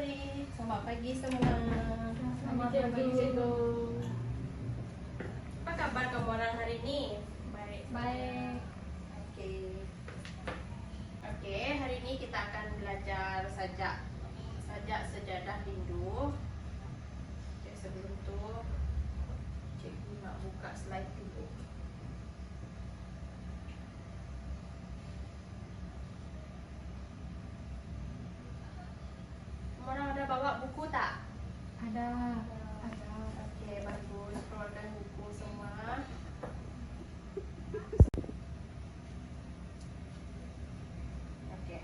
sore, selamat pagi semua. Selamat pagi cikgu. Apa kabar kamu orang hari ini? Baik. Baik. Oke, hari ini kita akan belajar sajak sejadah rindu. Oke, sebelum itu cikgu nak buka slide dulu. Orang ada bawa buku tak? Ada. Oke, bagus. Keluarkan buku semua. Oke.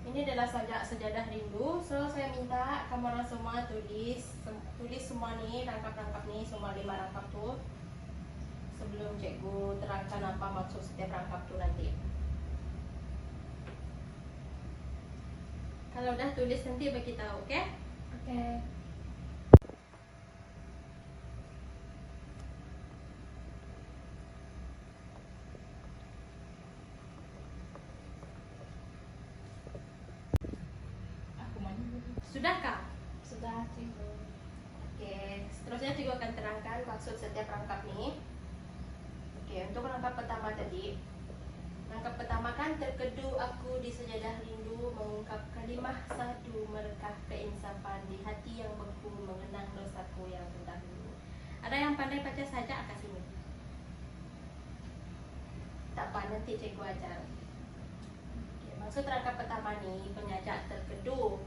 Ini adalah sajak sejadah rindu. So saya minta kamu orang semua tulis semua nih, rangkap nih, semua 5 rangkap tuh. Sebelum cikgu terangkan apa maksud setiap rangkap tuh nanti. Kalau udah tulis nanti bagi tahu, oke? Oke. Sudahkah? Sudah cikgu. Oke, seterusnya cikgu akan terangkan maksud setiap rangkap nih. Oke, untuk rangkap pertama tadi. Rangkap pertama kan terkedu aku di sejadah rindu, mengungkap kalimah sadu merekah keinsafan di hati yang beku, mengenang dosaku yang terdahulu. Ada yang pandai baca sajak kat sini? Tak apa, nanti cikgu ajar. Oke, maksud rangkap pertama nih, penyajak terkedu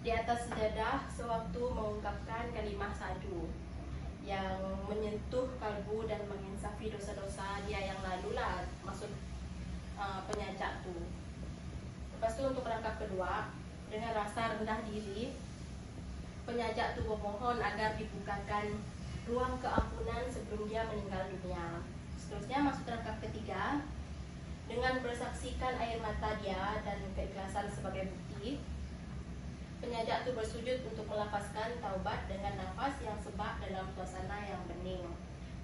di atas sejadah sewaktu mengungkapkan kalimah sadu yang menyentuh kalbu dan menginsafi dosa-dosa dia yang lalu lah, maksud penyajak tu. Lepas tu untuk rangkap kedua, dengan rasa rendah diri, penyajak tu memohon agar dibukakan ruang keampunan sebelum dia meninggal dunia. Seterusnya masuk rangkap ketiga, dengan bersaksikan air mata dia dan keikhlasan sebagai bukti, penyajak tu bersujud untuk melafazkan taubat dengan nafas yang sebak dalam suasana yang bening.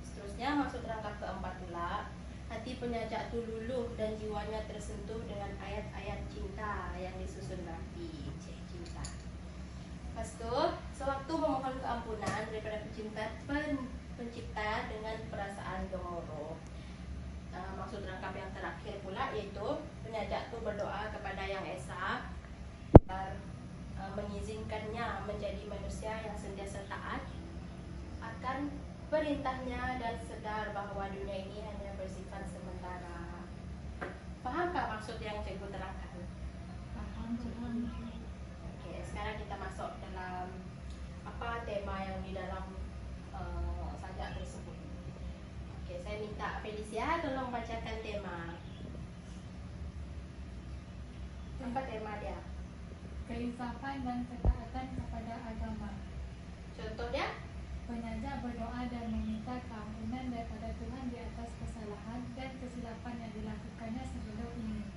Seterusnya masuk rangkap keempat pula, hati penyajak tu luluh dan jiwanya tersentuh dengan ayat-ayat cinta yang disusun rapi. Cinta. Lepas tu, sewaktu memohon keampunan daripada pencipta dengan perasaan gemuruh. Maksud rangkap yang terakhir pula iaitu penyajak tu berdoa kepada Yang Esa agar mengizinkannya menjadi manusia yang sentiasa taat akan perintahnya dan sedar bahawa dunia ini hanya bersifat sementara. Fahamkah maksud yang cikgu terangkan? Paham cikgu. Okey, sekarang kita masuk dalam apa tema yang di dalam sajak tersebut. Okey, saya minta Felicia tolong bacakan tema. Apa tema dia? Keinsafan dan ketaatan kepada agama. Contoh dia? Penyajak berdoa dan meminta keampunan daripada Tuhan di atas kesalahan dan kesilapan yang dilakukannya sebelum ini.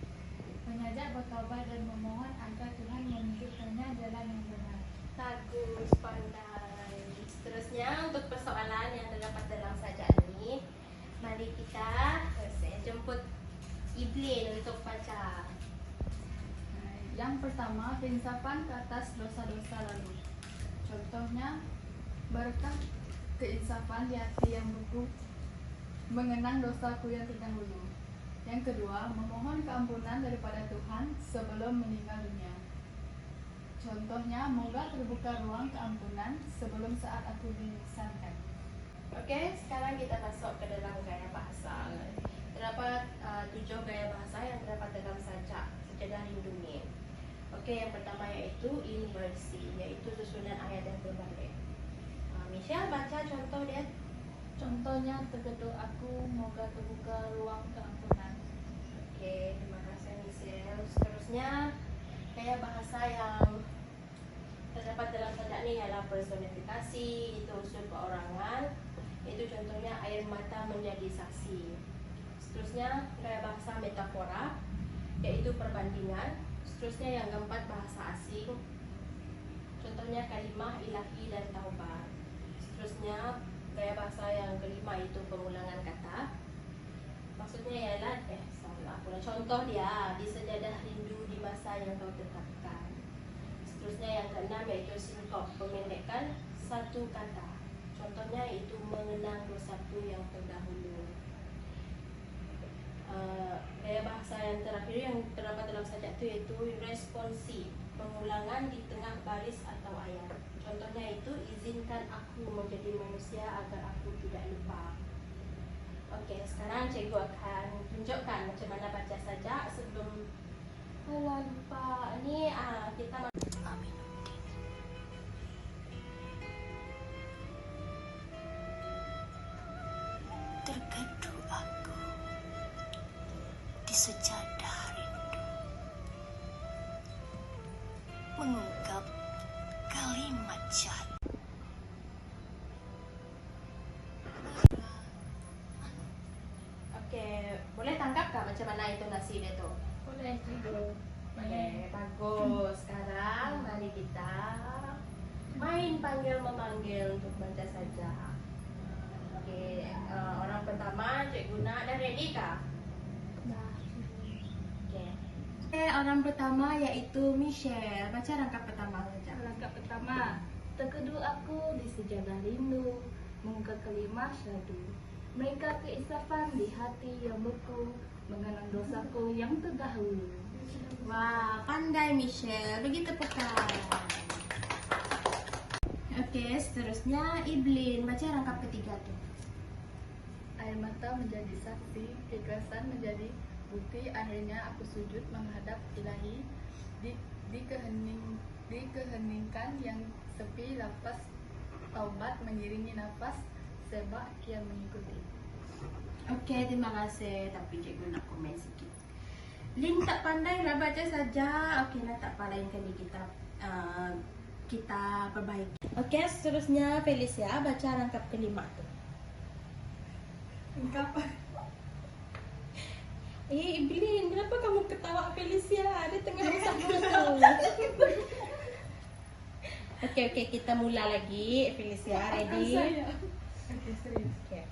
Penyajak bertaubat dan memohon agar Tuhan menunjukkannya jalan yang benar. Bagus, pandai. Seterusnya untuk persoalan yang terdapat dalam sajak ini, mari saya jemput Iblin untuk baca. Yang pertama, keinsafan ke atas dosa-dosa lalu. Contohnya, berkah keinsafan di hati yang beku, mengenang dosaku yang terdahulu. Yang kedua, memohon keampunan daripada Tuhan sebelum meninggal dunia. Contohnya, moga terbuka ruang keampunan sebelum saat aku disankan. Okey, sekarang kita masuk ke dalam gaya bahasa. Terdapat 7 gaya bahasa yang terdapat dalam sajak sejadah rindu ni. Okey, yang pertama iaitu inversi, iaitu susunan ayat yang berbalik. Michelle baca contoh dia. Contohnya, terkedu aku, moga terbuka ruang keampunan. Okey, terima kasih Michelle. Seterusnya, gaya bahasa yang terdapat dalam sajak ni ialah personifikasi, itu unsur perorangan. Itu contohnya air mata menjadi saksi. Seterusnya gaya bahasa metafora, iaitu perbandingan. Seterusnya yang keempat bahasa asing, contohnya kalimah ilahi dan taubat. Seterusnya gaya bahasa yang kelima itu pengulangan kata. Maksudnya ialah aku lah. Contoh dia di sejadah rindu di masa yang kau tetapkan. Seterusnya yang keenam yaitu sinkop, pemendekkan satu kata. Contohnya itu mengenang dosaku yang terdahulu. Gaya bahasa yang terakhir yang terdapat dalam sajak itu yaitu responsif, pengulangan di tengah baris atau ayat. Contohnya itu izinkan aku menjadi manusia agar aku tidak lupa. Oke, sekarang cikgu akan tunjukkan macam mana baca sajak sebelum lupa. Ini kita terkedu aku di sejadah rindu mengungkap kalimat jahat. Oke, boleh tangkap kah macam mana intonasi dia tu? Boleh cikgu. Boleh, bagus. Sekarang mari kita main panggil memanggil untuk baca sajak. Oke, orang pertama cikgu nak dah ready kah? Dah. Oke, orang pertama iaitu Michelle. Baca rangkap pertama saja. Langkah pertama, terkedu aku di sejadah rindu, mengungkap kalimat syahdu. Mereka keinsafan di hati yang beku, mengenang dosaku yang terdahulu. Wah, pandai Michelle. Begitu pekan. Oke, seterusnya Iblin. Baca rangkap ketiga tu. Air mata menjadi saksi, keikhlasan menjadi bukti. Akhirnya aku sujud menghadap Ilahi dikeheningkan yang sepi, lapas taubat mengiringi nafas, sebab kian mengikuti. Oke, terima kasih. Tapi cikgu nak komen sikit. Lin tak pandai lah baca saja. Okey lah, tak apa, lain kali kita perbaiki. Okey, seterusnya Felicia baca rangkap kelima tu. Ungkapan. Iblin, kenapa kamu ketawa Felicia? Dia tengah bersama tu. Okey, kita mula lagi. Felicia, ready? Okey, serius. Okey.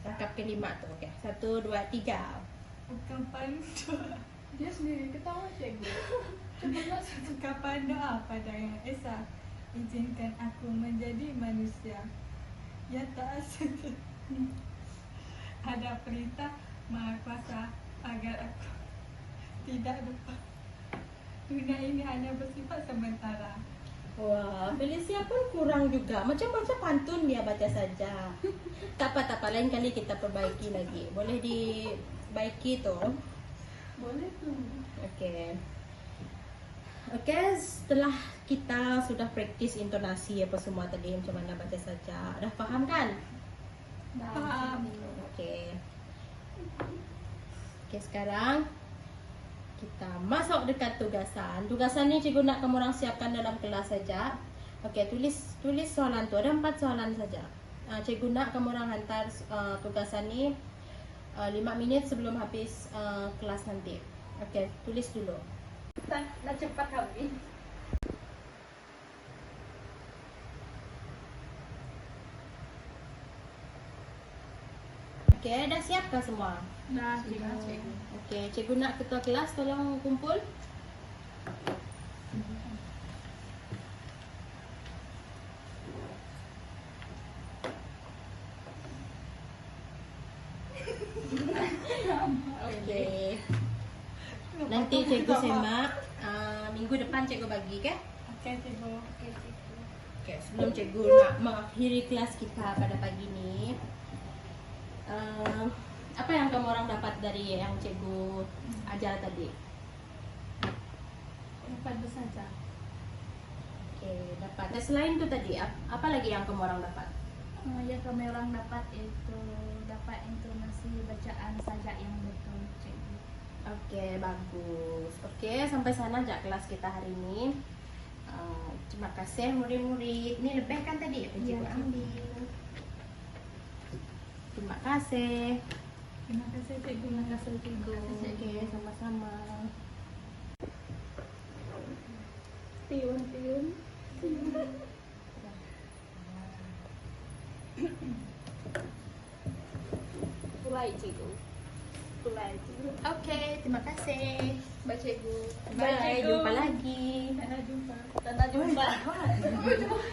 Rangkap kelima tu. Okey. 1, 2, 3. Ungkapan doa. Dia sendiri ketawa cikgu. Ungkapan doa pada Yang Esa. Izinkan aku menjadi manusia yang taat setia. Ada perintah Maha Kuasa agar aku tidak lupa. Dunia ini hanya bersifat sementara. Wah, Felicia pun kurang juga. Macam-macam pantun dia baca saja. Tak apa, lain kali kita perbaiki lagi. Boleh dibaiki tu. Boleh tu. Okey, setelah kita sudah praktis intonasi apa semua tadi, macam mana baca saja. Dah faham kan? Faham. Okey, sekarang kita masuk dekat tugasan. Tugasan ni cikgu nak kamu orang siapkan dalam kelas saja. Okey, tulis soalan tu. Ada 4 soalan saja. Cikgu nak kamu orang hantar tugasan ni 5 minit sebelum habis kelas nanti. Okey, tulis dulu. Nak cepat habis. Okey, dah siapkah semua? Dah, Cikgu. Okey, cikgu nak ketua kelas tolong kumpul. Okey. Nanti cikgu semak. Minggu depan cikgu bagi ke? Okey, cikgu. Okey, sebelum cikgu nak mengakhiri kelas kita pada pagi ni, apa yang kamu orang dapat dari yang cikgu ajar tadi? Dapat bersaja. Okey, dapat. Dan selain tu tadi, apa lagi yang kamu orang dapat? Yang kami orang dapat itu dapat intonasi bacaan sajak yang betul, cikgu. Okey, bagus. Okey, sampai sana aja kelas kita hari ini. Terima kasih murid-murid. Ini lebih kan tadi apa cikgu ambil. Terima kasih. Terima kasih, cikgu. Terima kasih cikgu. Okey, sama-sama. Tiun. Mulai cikgu. Okey, terima kasih. Bye cikgu. Bye, jumpa lagi. Jumpa. Tanda jumpa.